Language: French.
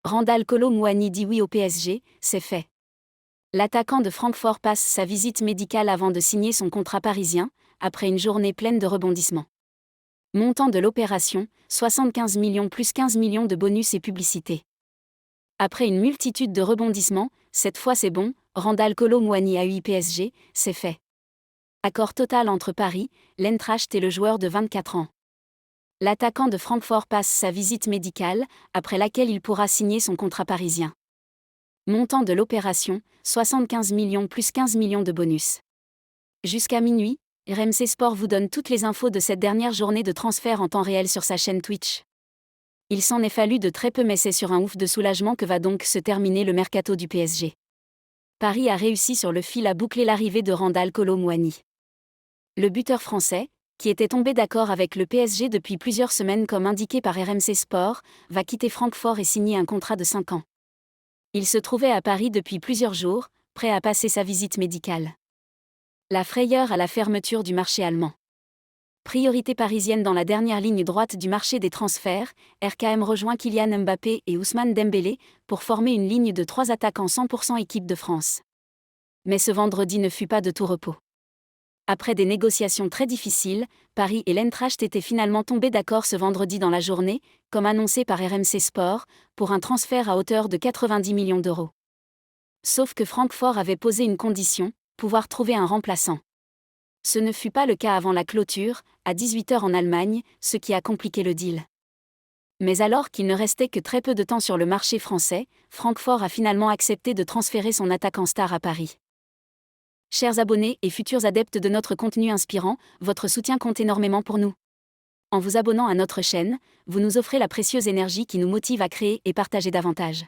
Randal Kolo Muani dit oui au PSG, c'est fait. L'attaquant de Francfort passe sa visite médicale avant de signer son contrat parisien, après une journée pleine de rebondissements. Montant de l'opération, 75 millions plus 15 millions de bonus et publicité. Après une multitude de rebondissements, cette fois c'est bon, Randal Kolo Muani a eu PSG, c'est fait. Accord total entre Paris, l'Eintracht et le joueur de 24 ans. L'attaquant de Francfort passe sa visite médicale, après laquelle il pourra signer son contrat parisien. Montant de l'opération, 75 millions plus 15 millions de bonus. Jusqu'à minuit, RMC Sport vous donne toutes les infos de cette dernière journée de transfert en temps réel sur sa chaîne Twitch. Il s'en est fallu de très peu mais c'est sur un ouf de soulagement que va donc se terminer le mercato du PSG. Paris a réussi sur le fil à boucler l'arrivée de Randal Kolo Muani. Le buteur français, qui était tombé d'accord avec le PSG depuis plusieurs semaines comme indiqué par RMC Sport, va quitter Francfort et signer un contrat de 5 ans. Il se trouvait à Paris depuis plusieurs jours, prêt à passer sa visite médicale. La frayeur à la fermeture du marché allemand. Priorité parisienne dans la dernière ligne droite du marché des transferts, RKM rejoint Kylian Mbappé et Ousmane Dembélé pour former une ligne de 3 attaquants 100% équipe de France. Mais ce vendredi ne fut pas de tout repos. Après des négociations très difficiles, Paris et l'Eintracht étaient finalement tombés d'accord ce vendredi dans la journée, comme annoncé par RMC Sport, pour un transfert à hauteur de 90 millions d'euros. Sauf que Francfort avait posé une condition, pouvoir trouver un remplaçant. Ce ne fut pas le cas avant la clôture, à 18h en Allemagne, ce qui a compliqué le deal. Mais alors qu'il ne restait que très peu de temps sur le marché français, Francfort a finalement accepté de transférer son attaquant star à Paris. Chers abonnés et futurs adeptes de notre contenu inspirant, votre soutien compte énormément pour nous. En vous abonnant à notre chaîne, vous nous offrez la précieuse énergie qui nous motive à créer et partager davantage.